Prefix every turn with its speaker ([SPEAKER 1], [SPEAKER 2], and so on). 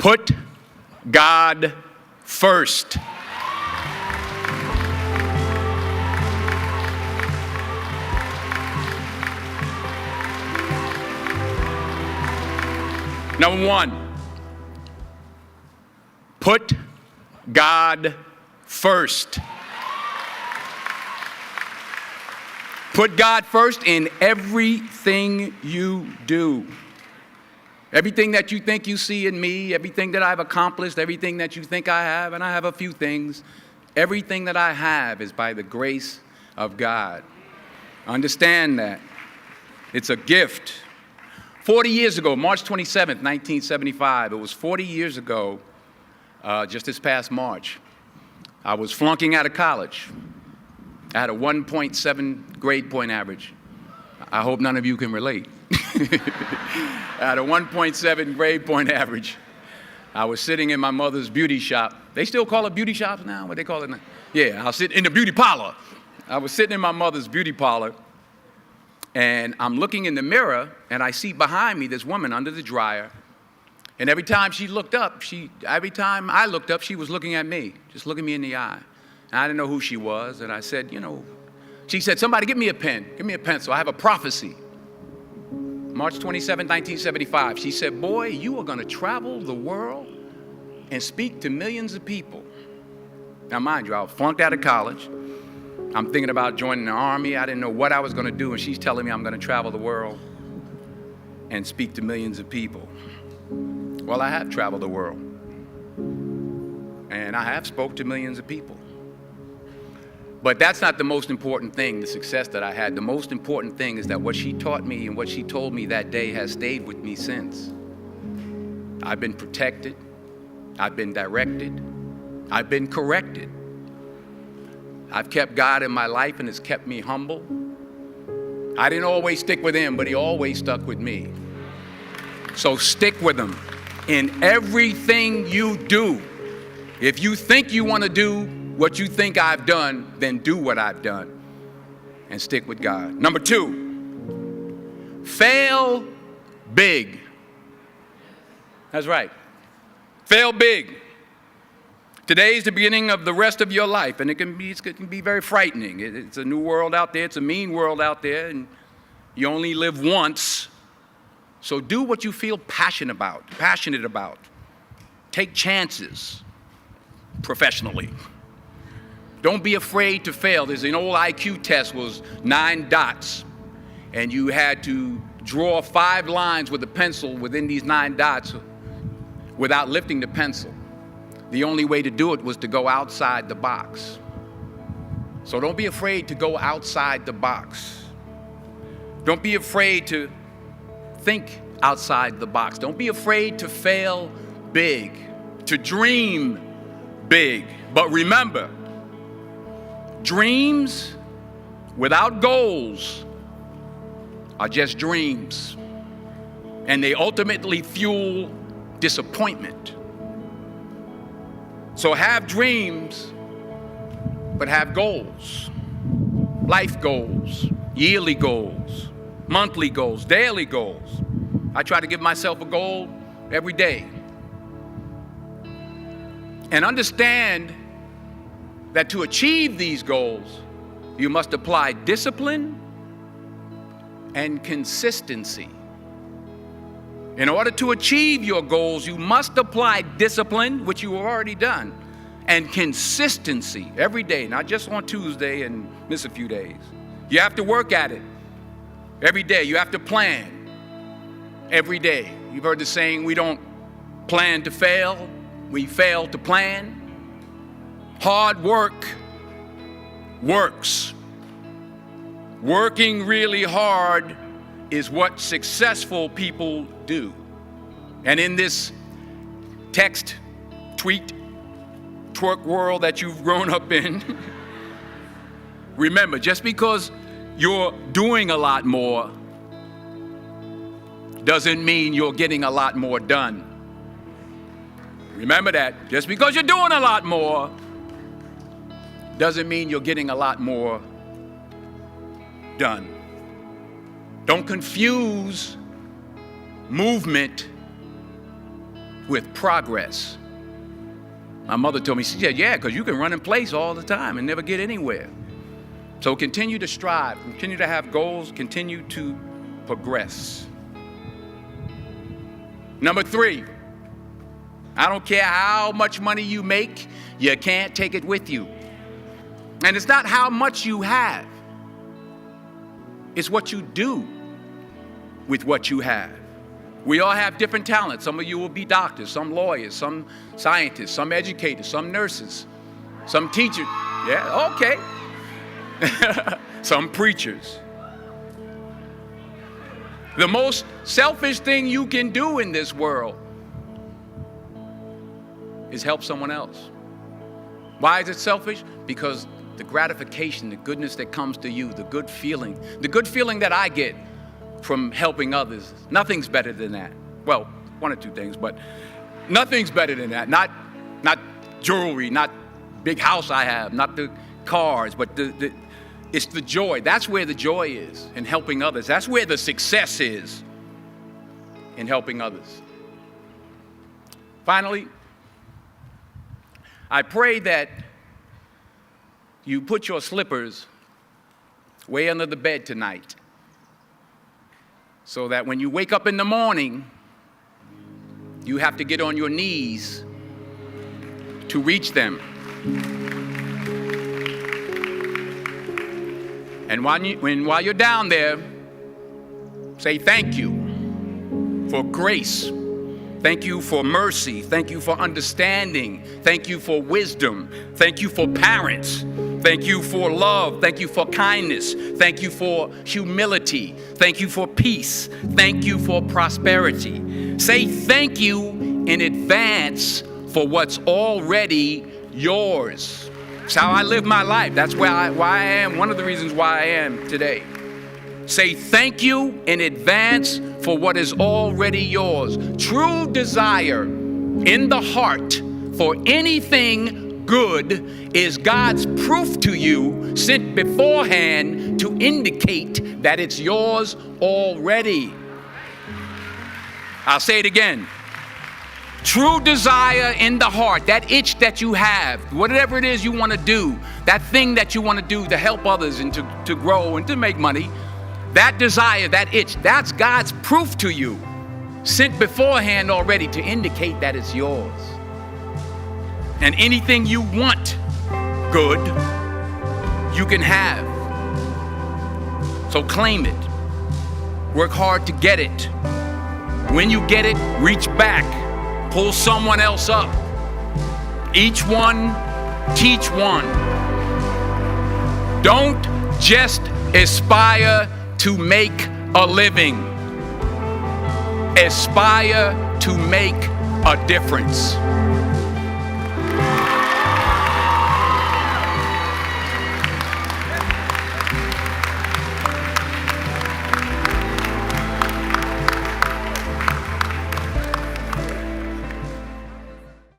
[SPEAKER 1] Put God first. Number one, put God first. Put God first in everything you do. Everything that you think you see in me, everything that I've accomplished, everything that you think I have, and I have a few things, everything that I have is by the grace of God. Understand that. It's a gift. 40 years ago, March 27th, 1975, it was 40 years ago, just this past March, I was flunking out of college. I had a 1.7 grade point average. I hope none of you can relate. I had a 1.7 grade point average. I was sitting in my mother's beauty shop. They still call it beauty shops now? What they call it now? Yeah, I'll sit in the beauty parlor. I was sitting in my mother's beauty parlor, and I'm looking in the mirror, and I see behind me this woman under the dryer. And every time she looked up, every time I looked up, she was looking at me, just looking me in the eye. And I didn't know who she was, and I said, she said, somebody give me a pen, give me a pencil, I have a prophecy. March 27, 1975, she said, boy, you are going to travel the world and speak to millions of people. Now, mind you, I was flunked out of college. I'm thinking about joining the army. I didn't know what I was going to do, and she's telling me I'm going to travel the world and speak to millions of people. Well, I have traveled the world, and I have spoke to millions of people. But that's not the most important thing, the success that I had. The most important thing is that what she taught me and what she told me that day has stayed with me since. I've been protected. I've been directed. I've been corrected. I've kept God in my life, and it's kept me humble. I didn't always stick with him, but he always stuck with me. So stick with him in everything you do. If you think you want to do what you think I've done, then do what I've done and stick with God. Number two, fail big. That's right. Fail big. Today is the beginning of the rest of your life, and it can be very frightening. It's a new world out there. It's a mean world out there, and you only live once. So do what you feel passionate about. Take chances professionally. Don't be afraid to fail. There's an old IQ test, was 9 dots, and you had to draw 5 lines with a pencil within these 9 dots without lifting the pencil. The only way to do it was to go outside the box. So don't be afraid to go outside the box. Don't be afraid to think outside the box. Don't be afraid to fail big, to dream big. But remember, dreams without goals are just dreams, and they ultimately fuel disappointment. So have dreams, but have goals. Life goals, yearly goals, monthly goals, daily goals. I try to give myself a goal every day. And understand that to achieve these goals, you must apply discipline and consistency. In order to achieve your goals, you must apply discipline, which you have already done, and consistency every day, not just on Tuesday and miss a few days. You have to work at it every day. You have to plan every day. You've heard the saying, we don't plan to fail, we fail to plan. Hard work works. Working really hard is what successful people do. And in this text, tweet, twerk world that you've grown up in, remember, just because you're doing a lot more doesn't mean you're getting a lot more done. Remember that. Just because you're doing a lot more doesn't mean you're getting a lot more done. Don't confuse movement with progress. My mother told me, she said, yeah, because you can run in place all the time and never get anywhere. So continue to strive, continue to have goals, continue to progress. Number 3, I don't care how much money you make, you can't take it with you. And it's not how much you have, it's what you do with what you have. We all have different talents. Some of you will be doctors, some lawyers, some scientists, some educators, some nurses, some teachers. Yeah, okay. Some preachers. The most selfish thing you can do in this world is help someone else. Why is it selfish? Because the gratification, the goodness that comes to you, the good feeling that I get from helping others, nothing's better than that. Well, one or two things, but nothing's better than that. Not jewelry, not big house I have, not the cars, but it's the joy. That's where the joy is, in helping others. That's where the success is, in helping others. Finally, I pray that you put your slippers way under the bed tonight, so that when you wake up in the morning, you have to get on your knees to reach them. And while you're down there, say thank you for grace. Thank you for mercy. Thank you for understanding. Thank you for wisdom. Thank you for parents. Thank you for love. Thank you for kindness. Thank you for humility. Thank you for peace. Thank you for prosperity. Say thank you in advance for what's already yours. It's how I live my life. That's why I am, one of the reasons why I am today. Say thank you in advance for what is already yours. True desire in the heart for anything good is God's proof to you, sent beforehand to indicate that it's yours already. I'll say it again. True desire in the heart, that itch that you have, whatever it is you want to do, that thing that you want to do to help others and to grow and to make money, that desire, that itch, that's God's proof to you, sent beforehand already to indicate that it's yours. And anything you want good, you can have. So claim it. Work hard to get it. When you get it, reach back. Pull someone else up. Each one, teach one. Don't just aspire to make a living. Aspire to make a difference.